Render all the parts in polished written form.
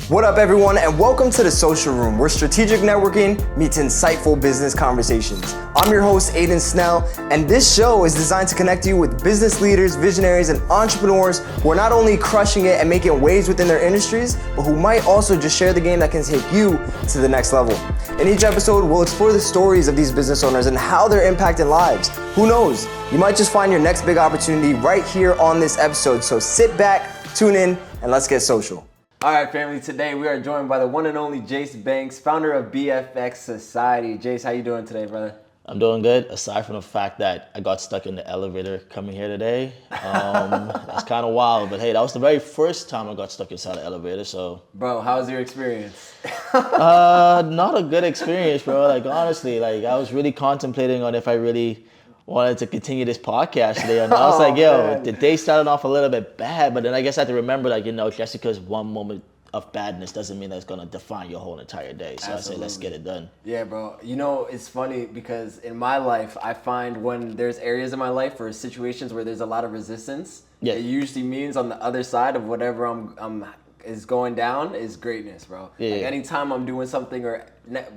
What up, everyone, and welcome to The Social Room, where strategic networking meets insightful business conversations. I'm your host, Aiden Snell, and this show is designed to connect you with business leaders, visionaries, and entrepreneurs who are not only crushing it and making waves within their industries, but who might also just share the game that can take you to the next level. In each episode, we'll explore the stories of these business owners and how they're impacting lives. Who knows? You might just find your next big opportunity right here on this episode. So sit back, tune in, and let's get social. All right, family, today we are joined by the one and only Jayce Banks, founder of BFX Society. Jayce, how you doing today, brother? I'm doing good, aside from the fact that I got stuck in the elevator coming here today. That's kind of wild, but hey, that was the very first time I got stuck inside the elevator, so. Bro, how was your experience? Not a good experience, bro. Like, honestly, I was really contemplating on if I really wanted to continue this podcast today. And I was like, yo, the day started off a little bit bad, but then I guess I had to remember, just because one moment of badness doesn't mean that's going to define your whole entire day. So Absolutely. I say, let's get it done. Yeah, bro. You know, it's funny because in my life, I find when there's areas in my life or situations where there's a lot of resistance, it usually means on the other side of whatever I'm is going down is greatness, bro. Yeah. Like anytime I'm doing something or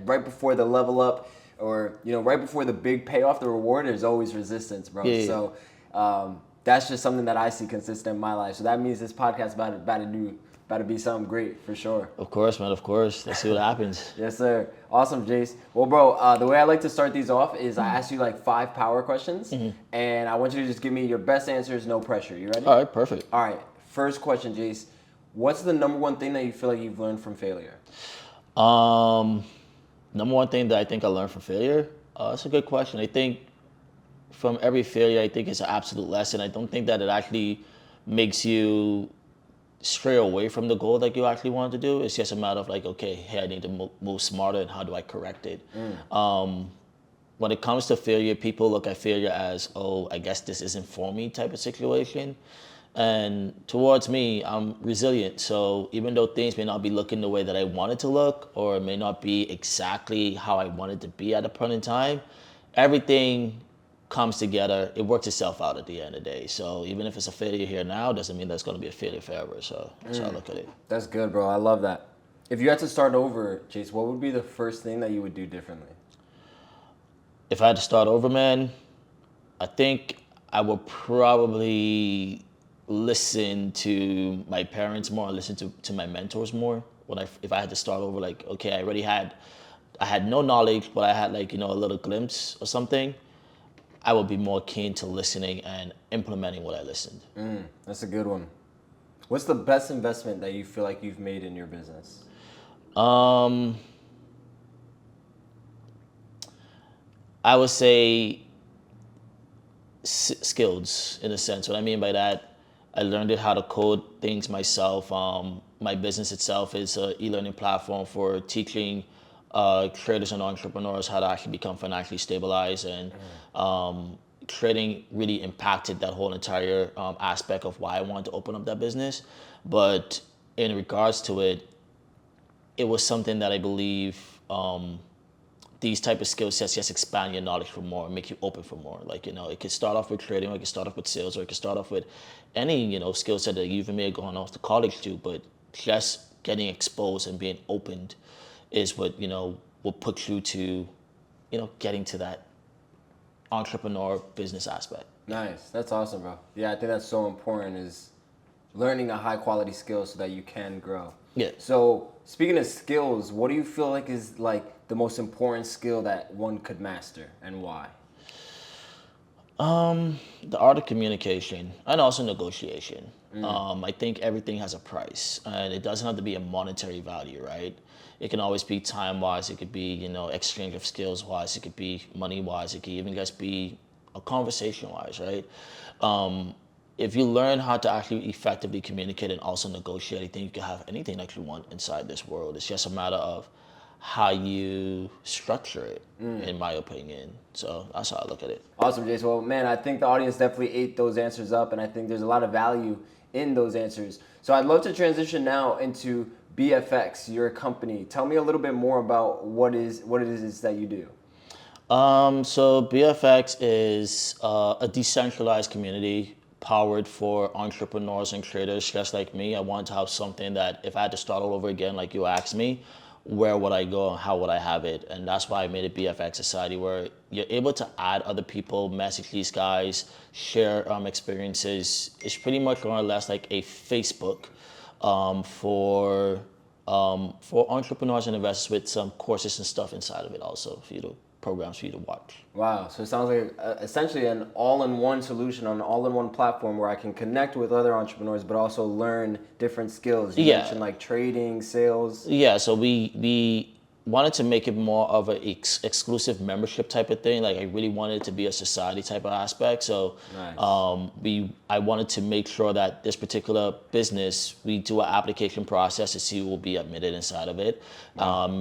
right before the level up, or right before the big payoff, the reward, there's always resistance, bro. Yeah. So that's just something that I see consistent in my life. So that means this podcast about to be something great for sure. Of course, man. Of course. Let's see what happens. Yes, sir. Awesome, Jayce. Well, bro, the way I like to start these off is I ask you 5 power questions, and I want you to just give me your best answers, no pressure. You ready? All right, perfect. All right. First question, Jayce. What's the number one thing that you feel like you've learned from failure? Number one thing that I think I learned from failure? That's a good question. I think from every failure, I think it's an absolute lesson. I don't think that it actually makes you stray away from the goal that you actually want to do. It's just a matter of okay, hey, I need to move smarter, and how do I correct it? When it comes to failure, people look at failure as, oh, I guess this isn't for me type of situation. And towards me, I'm resilient. So even though things may not be looking the way that I want it to look, or it may not be exactly how I want it to be at a point in time, everything comes together. It works itself out at the end of the day. So even if it's a failure here now, doesn't mean that's going to be a failure forever. So that's how I look at it. That's good, bro. I love that. If you had to start over, Jayce, what would be the first thing that you would do differently? If I had to start over, man, I think I would probably listen to my parents more, listen to my mentors more. If I had to start over, okay, I had no knowledge, but I had a little glimpse or something, I would be more keen to listening and implementing what I listened. That's a good one. What's the best investment that you feel like you've made in your business? I would say skills, in a sense. What I mean by that, I learned how to code things myself. My business itself is an e-learning platform for teaching traders and entrepreneurs how to actually become financially stabilized, and trading really impacted that whole entire aspect of why I wanted to open up that business. But in regards to it, it was something that I believe these type of skill sets just expand your knowledge for more, make you open for more. It could start off with trading, or it could start off with sales, or it could start off with any, skill set that you even may have gone off to college to, but just getting exposed and being opened is what, will put you to, getting to that entrepreneur business aspect. Nice. That's awesome, bro. Yeah, I think that's so important, is learning a high quality skill so that you can grow. Yeah. So speaking of skills, what do you feel like is the most important skill that one could master, and why? The art of communication, and also negotiation. I think everything has a price, and it doesn't have to be a monetary value, right? It can always be time-wise, it could be, exchange of skills-wise, it could be money-wise, it could even just be a conversation-wise, right? If you learn how to actually effectively communicate and also negotiate, I think you can have anything that you want inside this world. It's just a matter of how you structure it, in my opinion. So that's how I look at it. Awesome, Jayce. Well, man, I think the audience definitely ate those answers up, and I think there's a lot of value in those answers. So I'd love to transition now into BFX, your company. Tell me a little bit more about what it is that you do. So BFX is a decentralized community powered for entrepreneurs and creators just like me. I wanted to have something that if I had to start all over again, like you asked me, where would I go and how would I have it? And that's why I made it BFX Society, where you're able to add other people, message these guys, share experiences. It's pretty much more or less like a Facebook for entrepreneurs and investors with some courses and stuff inside of it also for you to programs for you to watch. Wow, so it sounds like essentially an all-in-one solution on an all-in-one platform where I can connect with other entrepreneurs, but also learn different skills. You mentioned like trading, sales. Yeah, so we wanted to make it more of an exclusive membership type of thing. Like I really wanted it to be a society type of aspect. So nice. I wanted to make sure that this particular business, we do an application process to see who will be admitted inside of it.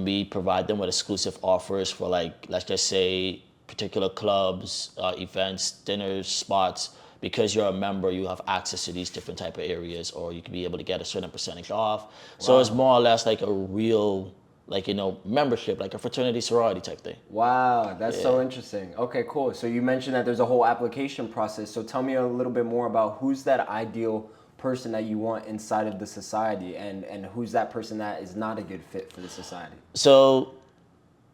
We provide them with exclusive offers for like, let's just say particular clubs, events, dinners, spots. Because you're a member, you have access to these different type of areas, or you can be able to get a certain percentage off. So it's more or less like a real, like, membership, like a fraternity sorority type thing. Wow, that's so interesting. Okay, cool. So you mentioned that there's a whole application process. So tell me a little bit more about who's that ideal person that you want inside of the society, and who's that person that is not a good fit for the society? So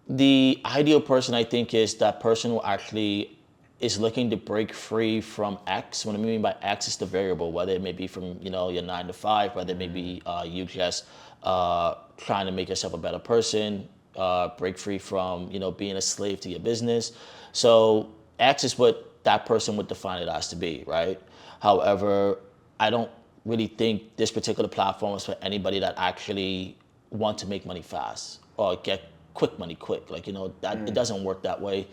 the ideal person, I think, is that person who actually is looking to break free from X. What I mean by X is the variable, whether it may be from your 9 to 5, whether it may be you just trying to make yourself a better person, break free from being a slave to your business. So X is what that person would define it as to be, right? However, I don't really think this particular platform is for anybody that actually want to make money fast or get quick money quick. Like that it doesn't work that way.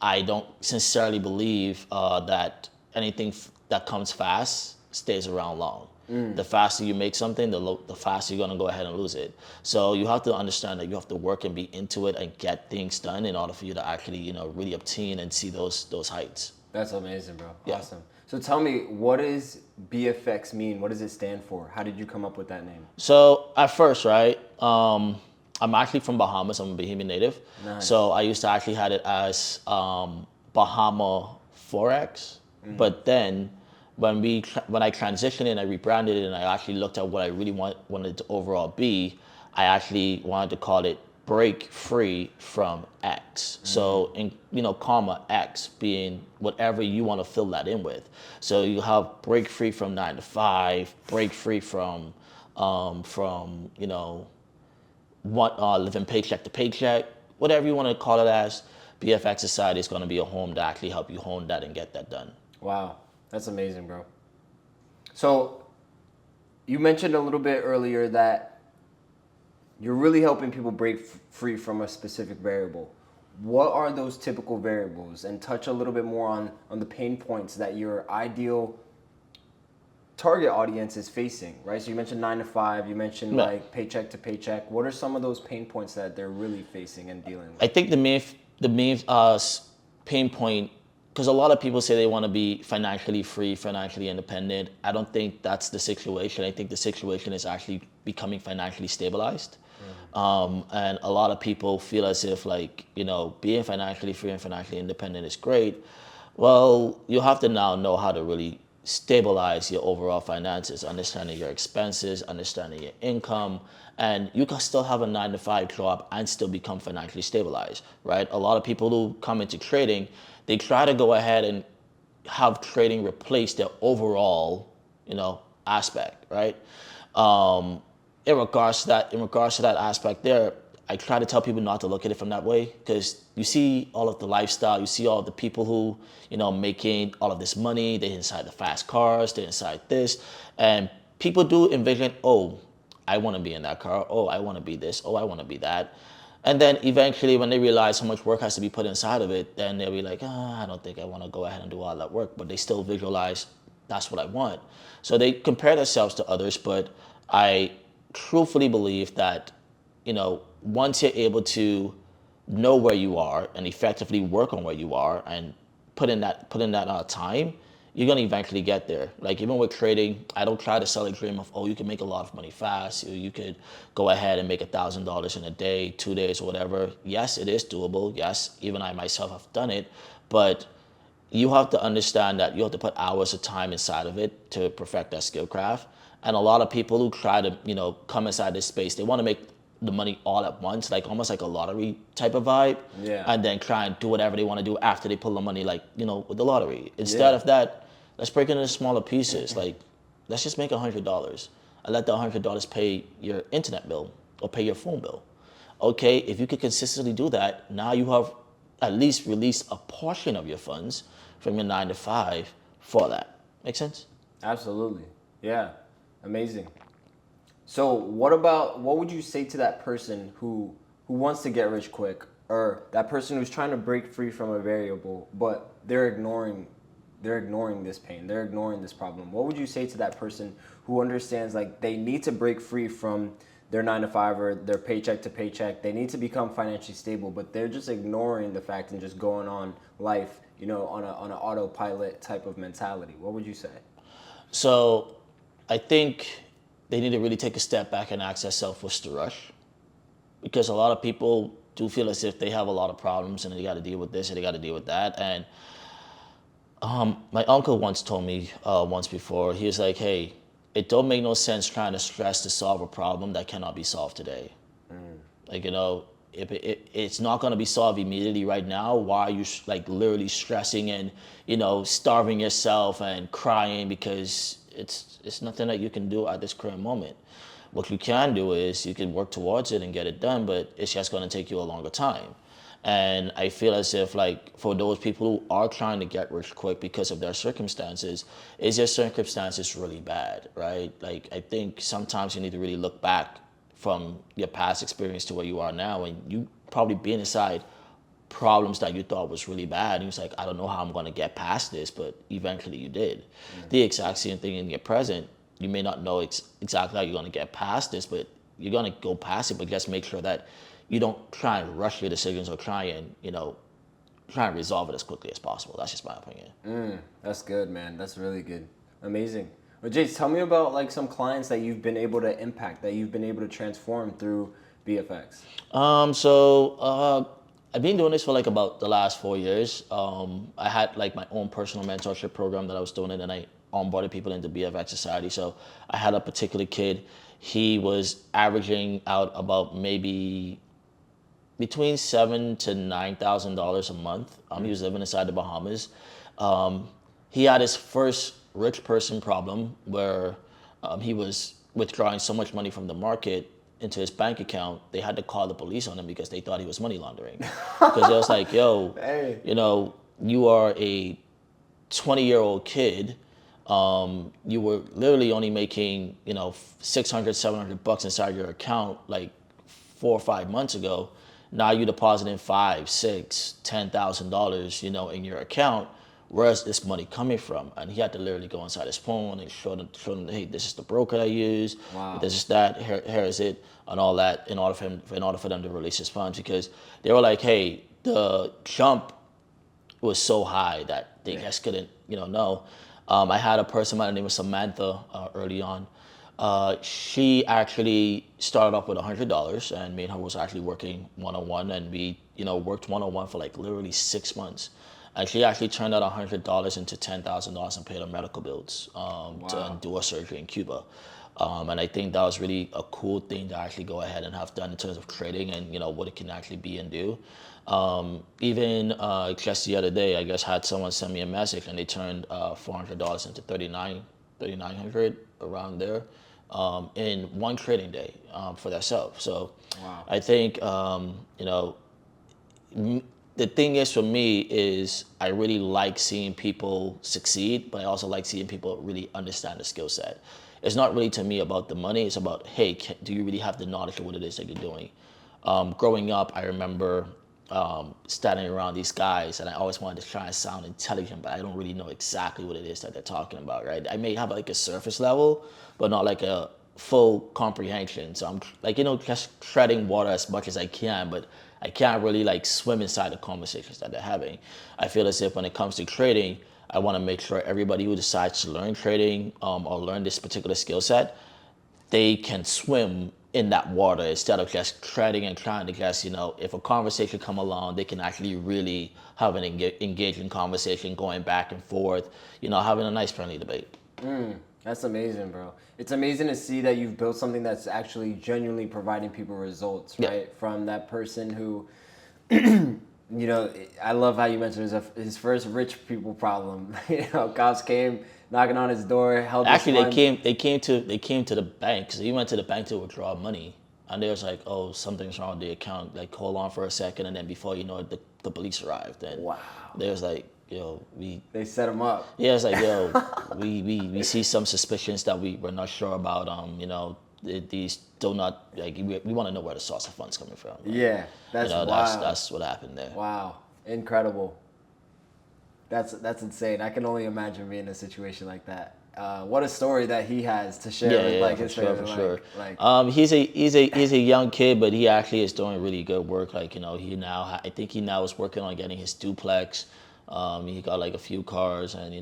I don't sincerely believe that anything that comes fast stays around long. The faster you make something, the faster you're gonna go ahead and lose it. So you have to understand that you have to work and be into it and get things done in order for you to actually, really obtain and see those heights. That's amazing, bro. Yeah. Awesome. So tell me, what does BFX mean? What does it stand for? How did you come up with that name? So at first, right, I'm actually from Bahamas. I'm a Bahamian native. Nice. So I used to actually had it as Bahama Forex. But then when I transitioned and I rebranded it and I actually looked at what I really wanted to overall be, I actually wanted to call it Break Free from X. So in comma X being whatever you want to fill that in with. So you have break free from 9 to 5, break free from living paycheck to paycheck, whatever you want to call it as. BFX Society is going to be a home to actually help you hone that and get that done. Wow, that's amazing, bro. So you mentioned a little bit earlier that you're really helping people break free from a specific variable. What are those typical variables? And touch a little bit more on the pain points that your ideal target audience is facing, right? So you mentioned 9 to 5, you mentioned like paycheck to paycheck. What are some of those pain points that they're really facing and dealing with? I think the main pain point, because a lot of people say they want to be financially free, financially independent. I don't think that's the situation. I think the situation is actually becoming financially stabilized. And a lot of people feel as if being financially free and financially independent is great. Well, you have to now know how to really stabilize your overall finances, understanding your expenses, understanding your income, and you can still have a 9 to 5 job and still become financially stabilized, right? A lot of people who come into trading, they try to go ahead and have trading replace their overall, aspect, right? In regards to that aspect there, I try to tell people not to look at it from that way, because you see all of the lifestyle, you see all of the people who, making all of this money, they're inside the fast cars, they're inside this, and people do envision, oh, I want to be in that car, oh, I want to be this, oh, I want to be that. And then eventually when they realize how much work has to be put inside of it, then they'll be like, I don't think I want to go ahead and do all that work, but they still visualize, that's what I want. So they compare themselves to others, but I truthfully believe that, once you're able to know where you are and effectively work on where you are and put in that time, you're gonna eventually get there. Like even with trading, I don't try to sell a dream of, oh, you can make a lot of money fast. You could go ahead and make $1,000 in a day, 2 days, or whatever. Yes, it is doable. Yes, even I myself have done it, but you have to understand that you have to put hours of time inside of it to perfect that skill craft. And a lot of people who try to, come inside this space, they want to make the money all at once, like almost like a lottery type of vibe. Yeah. And then try and do whatever they want to do after they pull the money, like, with the lottery. Instead of that, let's break it into smaller pieces. Like, let's just make $100 and let the $100 pay your internet bill or pay your phone bill. Okay, if you could consistently do that, now you have at least released a portion of your funds from your 9 to 5 for that. Make sense? Absolutely. Yeah. Amazing. So what would you say to that person who wants to get rich quick, or that person who's trying to break free from a variable, but they're ignoring this pain, they're ignoring this problem? What would you say to that person who understands like they need to break free from their 9 to 5 or their paycheck to paycheck? They need to become financially stable, but they're just ignoring the fact and just going on life, on an autopilot type of mentality. What would you say? So I think they need to really take a step back and ask themselves what's the rush, because a lot of people do feel as if they have a lot of problems and they got to deal with this and they got to deal with that. And my uncle once told me once before, he was like, hey, it don't make no sense trying to stress to solve a problem that cannot be solved today. Like, if it's not going to be solved immediately right now, why are you like literally stressing and, starving yourself and crying because it's nothing that you can do at this current moment. What you can do is you can work towards it and get it done, but it's just going to take you a longer time. And I feel as if, like, for those people who are trying to get rich quick because of their circumstances, is their circumstances really bad, right? Like, I think sometimes you need to really look back from your past experience to where you are now, and you probably been inside problems that you thought was really bad. And you was like, I don't know how I'm going to get past this, but eventually you did. The exact same thing in your present. You may not know exactly how you're going to get past this, but you're going to go past it, but just make sure that you don't try and rush your decisions or try and resolve it as quickly as possible. That's just my opinion. That's good, man. That's really good. Amazing. Well, Jayce, tell me about like some clients that you've been able to impact, that you've been able to transform through BFX. I've been doing this for like about the last 4 years. I had like my own personal mentorship program that I was doing, and I onboarded people into BFX Society. So I had a particular kid. He was averaging out about maybe between $7,000 to $9,000 a month. He was living inside the Bahamas. He had his first rich person problem where he was withdrawing so much money from the market into his bank account, they had to call the police on him because they thought he was money laundering. Because it was like, yo, hey, you are a 20-year-old kid. You were literally only making, $600, $700 inside your account like 4 or 5 months ago. Now you depositing $5,000, $6,000, $10,000, in your account. Where's this money coming from? And he had to literally go inside his phone and show them, hey, this is the broker I use. Wow. This is that. Here is it, and all that. In order for them to release his funds, because they were like, hey, the jump was so high that they just couldn't, know. I had a person by the name of Samantha early on. She actually started off with $100, and me and her was actually working one-on-one, and we, worked one-on-one for like literally 6 months. And she actually turned out $100 into $10,000 and paid her medical bills to do a surgery in Cuba. And I think that was really a cool thing to actually go ahead and have done in terms of trading and what it can actually be and do. Even just the other day, I guess had someone send me a message and they turned $400 into $3,900 around there in one trading day for themselves. So I think the thing is, for me, is I really like seeing people succeed, but I also like seeing people really understand the skill set. It's not really, to me, about the money. It's about, hey, do you really have the knowledge of what it is that you're doing? Growing up, I remember standing around these guys, and I always wanted to try and sound intelligent, but I don't really know exactly what it is that they're talking about, right? I may have like a surface level, but not like a full comprehension. So I'm like, just treading water as much as I can, but I can't really like swim inside the conversations that they're having. I feel as if when it comes to trading, I want to make sure everybody who decides to learn trading or learn this particular skill set, they can swim in that water instead of just treading and trying to just, if a conversation come along, they can actually really have an engaging conversation going back and forth, having a nice friendly debate. That's amazing, bro. It's amazing to see that you've built something that's actually genuinely providing people results, right? Yeah. From that person who, I love how you mentioned his first rich people problem. Cops came knocking on his door, held his Actually, funds. they came to the bank. So he went to the bank to withdraw money, and they was like, "Oh, something's wrong with the account. Like, hold on for a second." And then before you know it, the police arrived, and Wow. they was like, They set him up. yeah, it's like, we see some suspicions that we're not sure about. These do not like we want to know where the source of funds coming from. Right? Yeah, that's wild. That's what happened there. Wow, incredible. That's insane. I can only imagine being in a situation like that. What a story that he has to share with his family. For sure. He's a young kid, but he actually is doing really good work. Like, I think he now is working on getting his duplex. He got like a few cars, and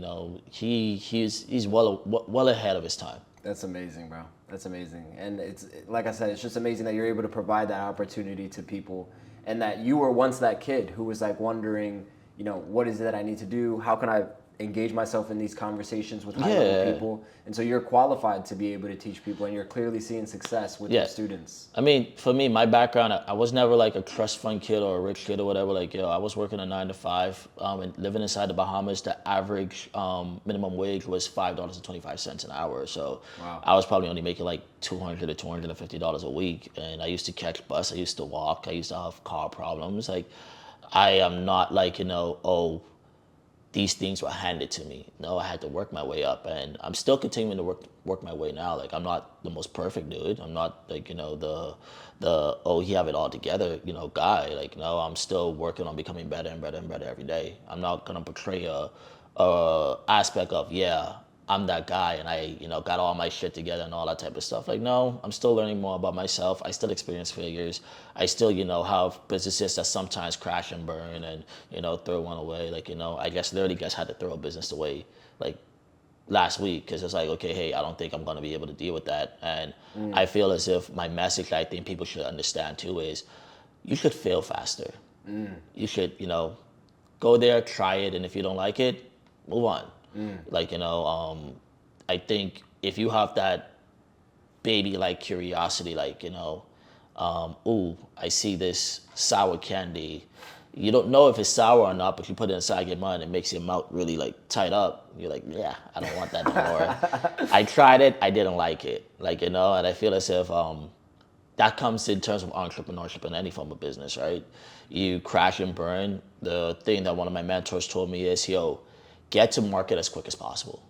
he's well ahead of his time. That's amazing, bro. That's amazing. And it's like I said, it's just amazing that you're able to provide that opportunity to people, and that you were once that kid who was like wondering, what is it that I need to do? How can I engage myself in these conversations with high-level people? And so you're qualified to be able to teach people, and you're clearly seeing success with your students. I mean, for me, my background, I was never like a trust fund kid or a rich kid or whatever. Like, I was working a 9 to 5, and living inside the Bahamas. The average minimum wage was $5.25 an hour. So wow. I was probably only making like $200 to $250 a week. And I used to catch bus. I used to walk. I used to have car problems. Like, I am not like, these things were handed to me. No, I had to work my way up, and I'm still continuing to work my way now. Like, I'm not the most perfect dude. I'm not like, the he have it all together, guy. Like, no, I'm still working on becoming better and better and better every day. I'm not gonna portray a aspect of, I'm that guy and I, got all my shit together and all that type of stuff. Like, no, I'm still learning more about myself. I still experience failures. I still, have businesses that sometimes crash and burn and, throw one away. Like, I literally had to throw a business away, like, last week, because it's like, okay, hey, I don't think I'm going to be able to deal with that. And I feel as if my message that I think people should understand too is you should fail faster. You should, go there, try it, and if you don't like it, move on. Like, I think if you have that baby-like curiosity, like, ooh, I see this sour candy. You don't know if it's sour or not, but you put it inside your mind, it makes your mouth really like tight up. You're like, yeah, I don't want that anymore. I tried it, I didn't like it. Like, and I feel as if that comes in terms of entrepreneurship in any form of business, right? You crash and burn. The thing that one of my mentors told me is, get to market as quick as possible.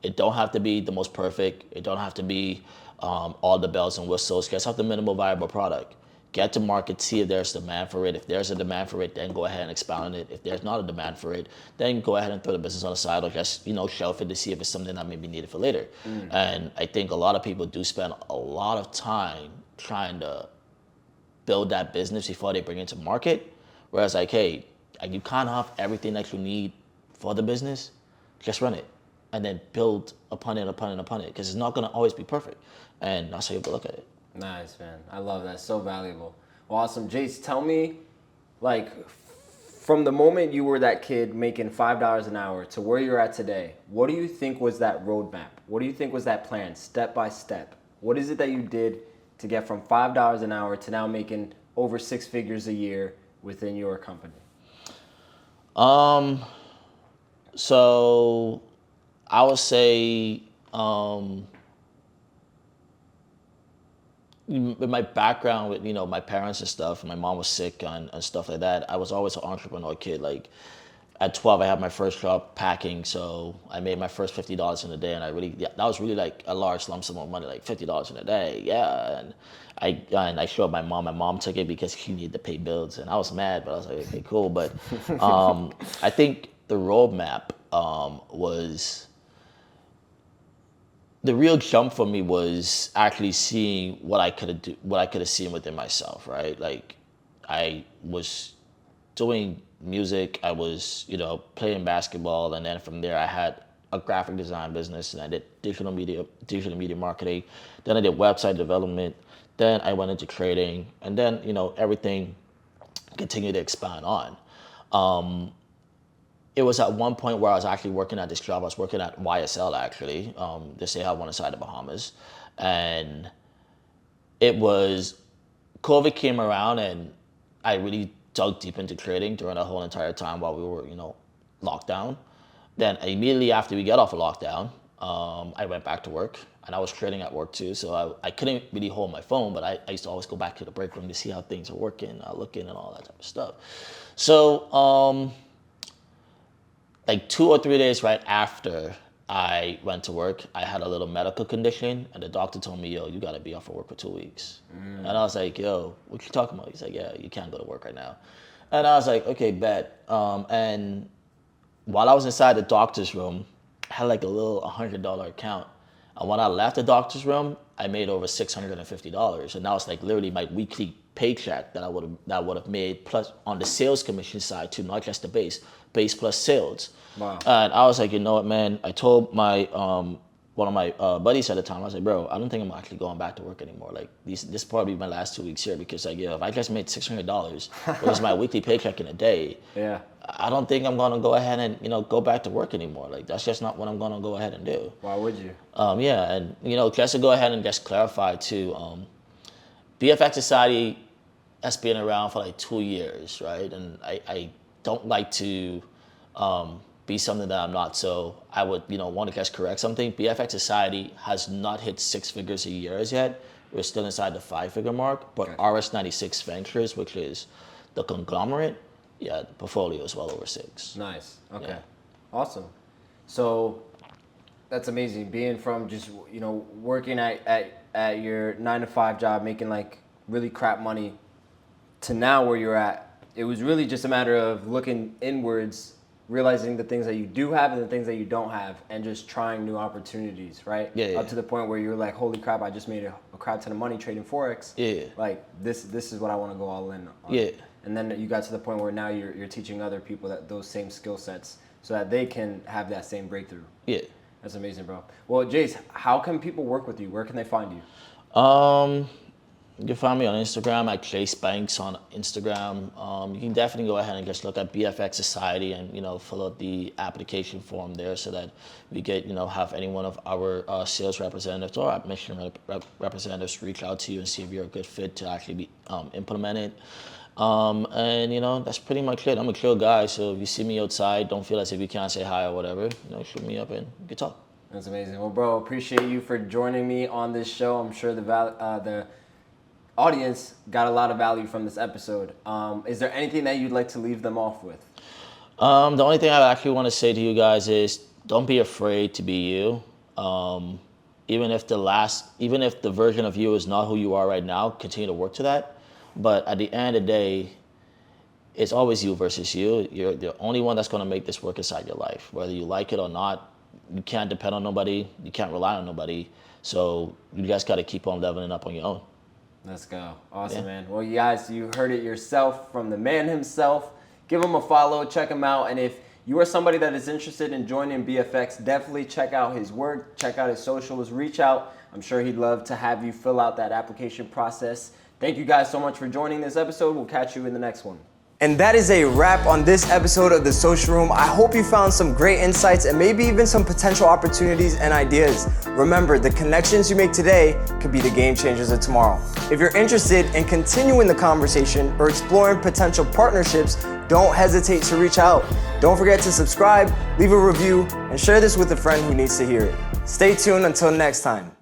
It don't have to be the most perfect. It don't have to be all the bells and whistles. Just have the minimal viable product. Get to market, see if there's demand for it. If there's a demand for it, then go ahead and expound it. If there's not a demand for it, then go ahead and throw the business on the side or just, shelf it to see if it's something that may be needed for later. And I think a lot of people do spend a lot of time trying to build that business before they bring it to market. Whereas like, hey, you can't have everything that you need for the business, just run it and then build upon it, because it's not going to always be perfect. And that's how you have to look at it. Nice, man. I love that. So valuable. Well, awesome. Jayce, tell me, like, from the moment you were that kid making $5 an hour to where you're at today, what do you think was that roadmap? What do you think was that plan, step by step? What is it that you did to get from $5 an hour to now making over 6 figures a year within your company? So I would say, with my background with, my parents and stuff, my mom was sick and stuff like that, I was always an entrepreneur kid. Like, at 12, I had my first job packing, so I made my first $50 in a day, and that was really like a large lump sum of money, like $50 in a day, and I showed my mom. My mom took it because she needed to pay bills, and I was mad, but I was like, okay, cool. But I think the roadmap was the real jump for me was actually seeing what I could have seen within myself, right? Like, I was doing music, I was, playing basketball, and then from there I had a graphic design business, and I did digital media marketing. Then I did website development. Then I went into trading, and then everything continued to expand on. It was at one point where I was actually working at this job. I was working at YSL actually. They say I have one inside the Bahamas, and it was COVID came around, and I really dug deep into trading during the whole entire time while we were locked down. Then immediately after we got off of lockdown, I went back to work, and I was trading at work too. So I couldn't really hold my phone, but I used to always go back to the break room to see how things are working, looking, and all that type of stuff. So like 2 or 3 days right after I went to work, I had a little medical condition, and the doctor told me, yo, you gotta be off of work for 2 weeks. And I was like, yo, what you talking about? He's like, yeah, you can't go to work right now. And I was like, okay, bet. And while I was inside the doctor's room, I had like a little $100 account. And when I left the doctor's room, I made over $650. And that was like literally my weekly paycheck that I would have made, plus on the sales commission side too, not just the base plus sales. Wow. And I was like, you know what, man? I told my one of my buddies at the time, I was like, bro, I don't think I'm actually going back to work anymore. Like this probably my last 2 weeks here, because like, if I just made $600, which is my weekly paycheck in a day, yeah, I don't think I'm gonna go ahead and go back to work anymore. Like that's just not what I'm gonna go ahead and do. Why would you? Yeah, and just to go ahead and just clarify too, BFX Society has been around for like 2 years, right? And I don't like to be something that I'm not. So I would want to just correct something. BFX Society has not hit 6 figures a year as yet. We're still inside the 5-figure mark, but okay. RS96 Ventures, which is the conglomerate, yeah, the portfolio is well over 6. Nice. Okay. Yeah. Awesome. So that's amazing. Being from just working at your 9-to-5 job, making like really crap money, to now where you're at, it was really just a matter of looking inwards, realizing the things that you do have and the things that you don't have, and just trying new opportunities, right? Yeah. Up to the point where you're like, holy crap, I just made a crap ton of money trading Forex. Yeah. Like this is what I want to go all in on. Yeah. And then you got to the point where now you're teaching other people that those same skill sets so that they can have that same breakthrough. Yeah. That's amazing, bro. Well, Jayce, how can people work with you? Where can they find you? You can find me on Instagram at Jayce Banks on Instagram. You can definitely go ahead and just look at BFX Society and fill out the application form there, so that we get have any one of our sales representatives or admission representatives reach out to you and see if you're a good fit to actually be implemented. And that's pretty much it. I'm a chill guy, so if you see me outside, don't feel as if you can't say hi or whatever. Shoot me up and we can talk. That's amazing. Well, bro, appreciate you for joining me on this show. I'm sure the audience got a lot of value from this episode. Is there anything that you'd like to leave them off with? The only thing I actually want to say to you guys is don't be afraid to be you. Even if the version of you is not who you are right now, continue to work to that. But at the end of the day, it's always you versus you. You're the only one that's going to make this work inside your life. Whether you like it or not, you can't depend on nobody. You can't rely on nobody. So you guys got to keep on leveling up on your own. Let's go. Awesome, Yeah. man. Well, you guys, you heard it yourself from the man himself. Give him a follow. Check him out. And if you are somebody that is interested in joining BFX, definitely check out his work. Check out his socials. Reach out. I'm sure he'd love to have you fill out that application process. Thank you guys so much for joining this episode. We'll catch you in the next one. And that is a wrap on this episode of The Social Room. I hope you found some great insights and maybe even some potential opportunities and ideas. Remember, the connections you make today could be the game changers of tomorrow. If you're interested in continuing the conversation or exploring potential partnerships, don't hesitate to reach out. Don't forget to subscribe, leave a review, and share this with a friend who needs to hear it. Stay tuned until next time.